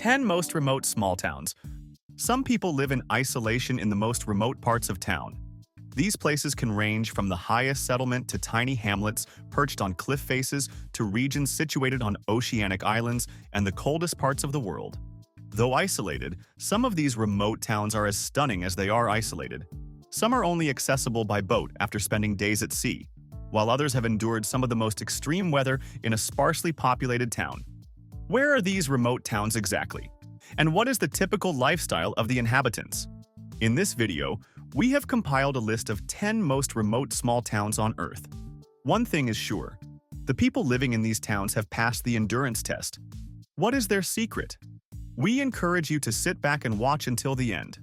10 most remote small towns. Some people live in isolation in the most remote parts of town. These places can range from the highest settlement to tiny hamlets perched on cliff faces to regions situated on oceanic islands and the coldest parts of the world. Though isolated, some of these remote towns are as stunning as they are isolated. Some are only accessible by boat after spending days at sea, while others have endured some of the most extreme weather in a sparsely populated town. Where are these remote towns exactly? And what is the typical lifestyle of the inhabitants? In this video, we have compiled a list of 10 most remote small towns on Earth. One thing is sure, the people living in these towns have passed the endurance test. What is their secret? We encourage you to sit back and watch until the end.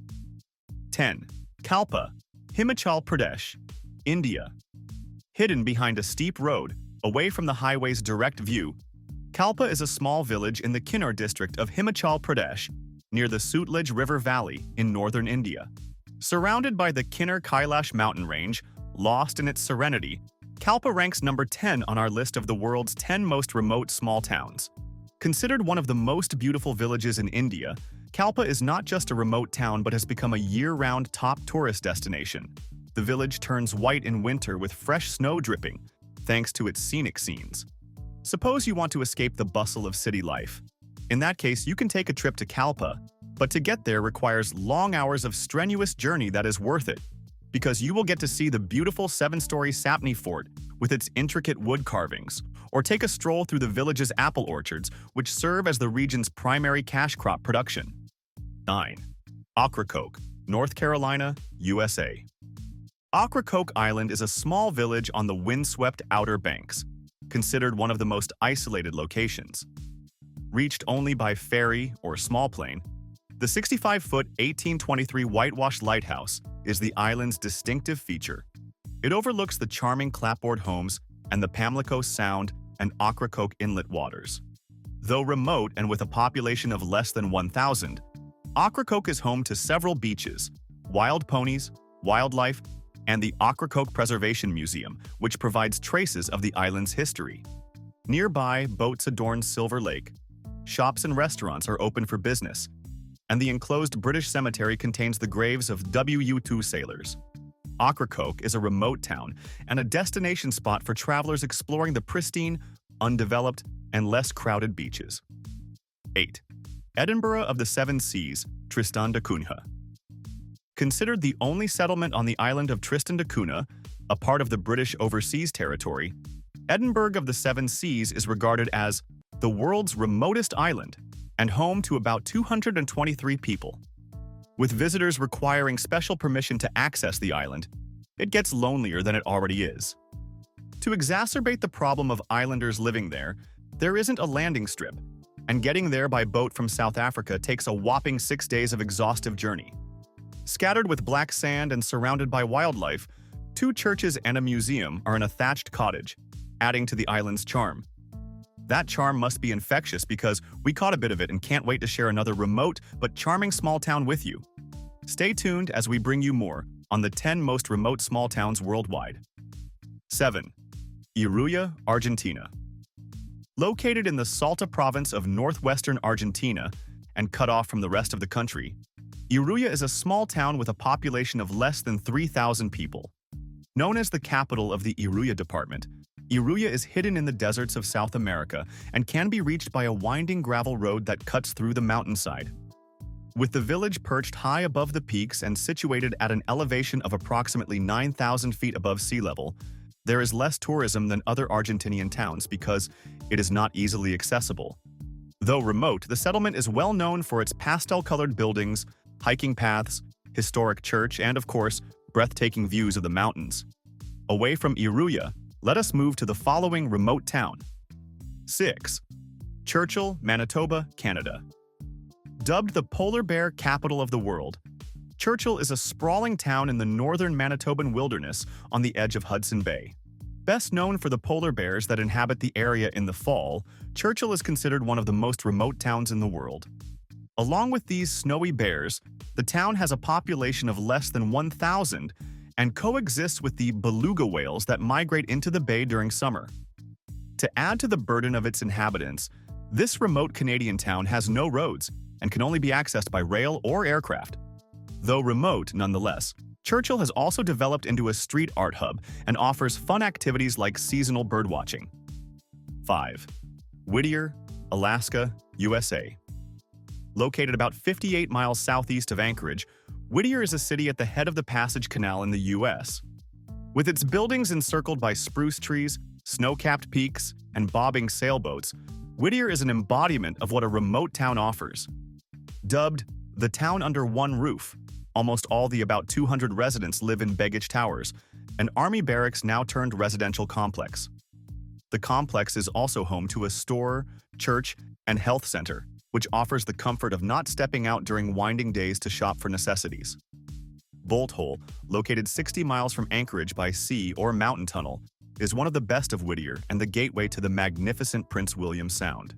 10. Kalpa, Himachal Pradesh, India. Hidden behind a steep road, away from the highway's direct view, Kalpa is a small village in the Kinnaur district of Himachal Pradesh, near the Sutlej River Valley in northern India. Surrounded by the Kinner Kailash mountain range, lost in its serenity, Kalpa ranks number 10 on our list of the world's 10 most remote small towns. Considered one of the most beautiful villages in India, Kalpa is not just a remote town but has become a year-round top tourist destination. The village turns white in winter with fresh snow dripping, thanks to its scenic scenes. Suppose you want to escape the bustle of city life. In that case, you can take a trip to Kalpa, but to get there requires long hours of strenuous journey that is worth it, because you will get to see the beautiful 7-story Sapni Fort with its intricate wood carvings, or take a stroll through the village's apple orchards, which serve as the region's primary cash crop production. 9. Ocracoke, North Carolina, USA. Ocracoke Island is a small village on the windswept Outer Banks, considered one of the most isolated locations. Reached only by ferry or small plane, the 65-foot 1823 whitewashed lighthouse is the island's distinctive feature. It overlooks the charming clapboard homes and the Pamlico Sound and Ocracoke Inlet waters. Though remote and with a population of less than 1,000, Ocracoke is home to several beaches, wild ponies, wildlife, and the Ocracoke Preservation Museum, which provides traces of the island's history. Nearby, boats adorn Silver Lake, shops and restaurants are open for business, and the enclosed British cemetery contains the graves of WU2 sailors. Ocracoke is a remote town and a destination spot for travelers exploring the pristine, undeveloped, and less crowded beaches. 8. Edinburgh of the Seven Seas, Tristan da Cunha. Considered the only settlement on the island of Tristan da Cunha, a part of the British Overseas Territory, Edinburgh of the Seven Seas is regarded as the world's remotest island and home to about 223 people. With visitors requiring special permission to access the island, it gets lonelier than it already is. To exacerbate the problem of islanders living there isn't a landing strip, and getting there by boat from South Africa takes a whopping 6 days of exhaustive journey. Scattered with black sand and surrounded by wildlife, 2 churches and a museum are in a thatched cottage, adding to the island's charm. That charm must be infectious because we caught a bit of it and can't wait to share another remote but charming small town with you. Stay tuned as we bring you more on the 10 most remote small towns worldwide. 7. Iruya, Argentina. Located in the Salta province of northwestern Argentina and cut off from the rest of the country, Iruya is a small town with a population of less than 3,000 people. Known as the capital of the Iruya department, Iruya is hidden in the deserts of South America and can be reached by a winding gravel road that cuts through the mountainside. With the village perched high above the peaks and situated at an elevation of approximately 9,000 feet above sea level, there is less tourism than other Argentinian towns because it is not easily accessible. Though remote, the settlement is well known for its pastel-colored buildings, hiking paths, historic church, and of course, breathtaking views of the mountains. Away from Iruya, let us move to the following remote town. 6. Churchill, Manitoba, Canada. Dubbed the polar bear capital of the world, Churchill is a sprawling town in the northern Manitoban wilderness on the edge of Hudson Bay. Best known for the polar bears that inhabit the area in the fall, Churchill is considered one of the most remote towns in the world. Along with these snowy bears, the town has a population of less than 1,000 and coexists with the beluga whales that migrate into the bay during summer. To add to the burden of its inhabitants, this remote Canadian town has no roads and can only be accessed by rail or aircraft. Though remote nonetheless, Churchill has also developed into a street art hub and offers fun activities like seasonal birdwatching. 5. Whittier, Alaska, USA. Located about 58 miles southeast of Anchorage, Whittier is a city at the head of the Passage Canal in the U.S. With its buildings encircled by spruce trees, snow-capped peaks, and bobbing sailboats, Whittier is an embodiment of what a remote town offers. Dubbed the town under one roof, almost all the about 200 residents live in Baggage Towers, an army barracks now turned residential complex. The complex is also home to a store, church, and health center, which offers the comfort of not stepping out during winding days to shop for necessities. Bolt Hole, located 60 miles from Anchorage by sea or mountain tunnel, is one of the best of Whittier and the gateway to the magnificent Prince William Sound.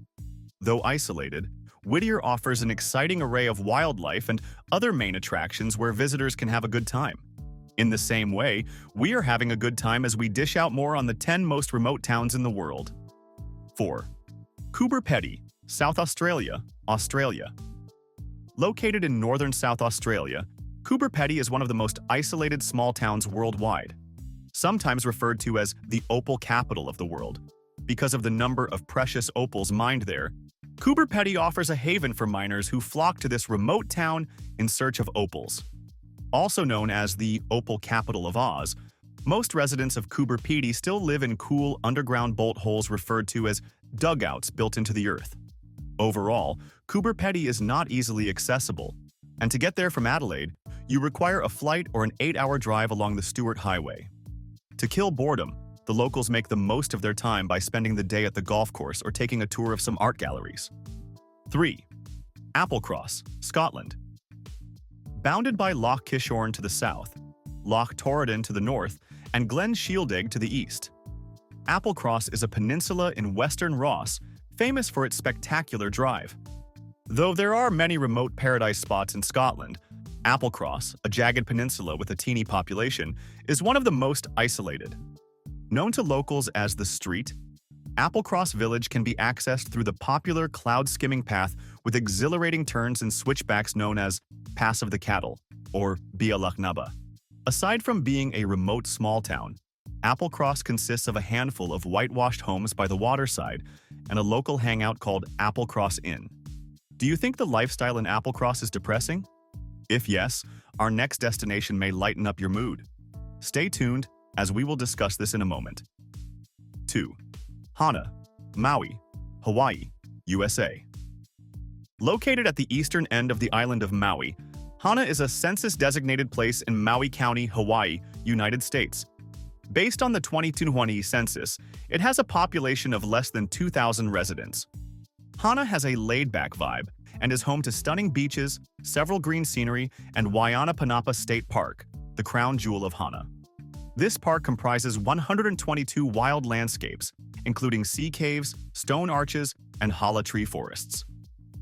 Though isolated, Whittier offers an exciting array of wildlife and other main attractions where visitors can have a good time. In the same way, we are having a good time as we dish out more on the 10 most remote towns in the world. 4. Coober Pedy, South Australia, Australia. Located in northern South Australia, Coober Pedy is one of the most isolated small towns worldwide, sometimes referred to as the opal capital of the world. Because of the number of precious opals mined there, Coober Pedy offers a haven for miners who flock to this remote town in search of opals. Also known as the opal capital of Oz, most residents of Coober Pedy still live in cool underground bolt holes referred to as dugouts built into the earth. Overall, Coober Pedy is not easily accessible, and to get there from Adelaide, you require a flight or an 8-hour drive along the Stuart Highway. To kill boredom, the locals make the most of their time by spending the day at the golf course or taking a tour of some art galleries. 3. Applecross, Scotland. Bounded by Loch Kishorn to the south, Loch Torridon to the north, and Glen Shieldig to the east, Applecross is a peninsula in western Ross, famous for its spectacular drive. Though there are many remote paradise spots in Scotland, Applecross, a jagged peninsula with a teeny population, is one of the most isolated. Known to locals as the Street, Applecross Village can be accessed through the popular cloud-skimming path with exhilarating turns and switchbacks known as Pass of the Cattle, or Bia Lachnaba. Aside from being a remote small town, Applecross consists of a handful of whitewashed homes by the waterside and a local hangout called Applecross Inn. Do you think the lifestyle in Applecross is depressing? If yes, our next destination may lighten up your mood. Stay tuned, as we will discuss this in a moment. 2. Hana, Maui, Hawaii, USA. Located at the eastern end of the island of Maui, Hana is a census-designated place in Maui County, Hawaii, United States. Based on the 2020 census, it has a population of less than 2,000 residents. Hana has a laid-back vibe and is home to stunning beaches, several green scenery, and Waianapanapa State Park, the crown jewel of Hana. This park comprises 122 wild landscapes, including sea caves, stone arches, and hala tree forests.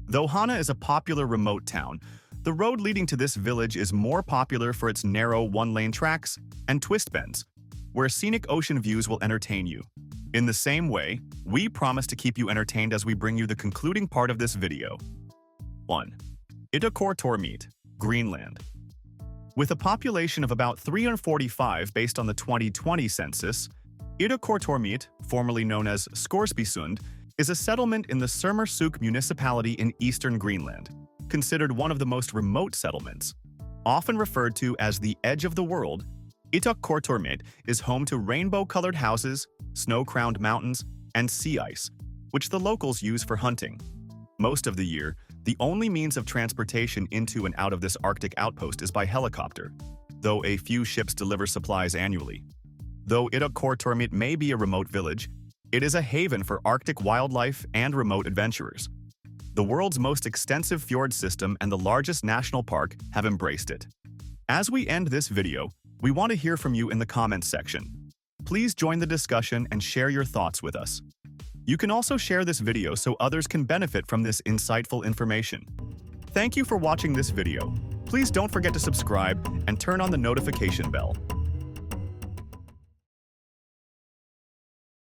Though Hana is a popular remote town, the road leading to this village is more popular for its narrow one-lane tracks and twist bends, where scenic ocean views will entertain you. In the same way, we promise to keep you entertained as we bring you the concluding part of this video. 1. Itakortormiit, Greenland. With a population of about 345 based on the 2020 census, Itakortormiit, formerly known as Scoresbysund, is a settlement in the Sermersooq municipality in eastern Greenland, considered one of the most remote settlements. Often referred to as the edge of the world, Itakortormiit is home to rainbow-colored houses, snow-crowned mountains, and sea ice, which the locals use for hunting. Most of the year, the only means of transportation into and out of this Arctic outpost is by helicopter, though a few ships deliver supplies annually. Though Itakortormiit may be a remote village, it is a haven for Arctic wildlife and remote adventurers. The world's most extensive fjord system and the largest national park have embraced it. As we end this video, we want to hear from you in the comments section. Please join the discussion and share your thoughts with us. You can also share this video so others can benefit from this insightful information. Thank you for watching this video. Please don't forget to subscribe and turn on the notification bell.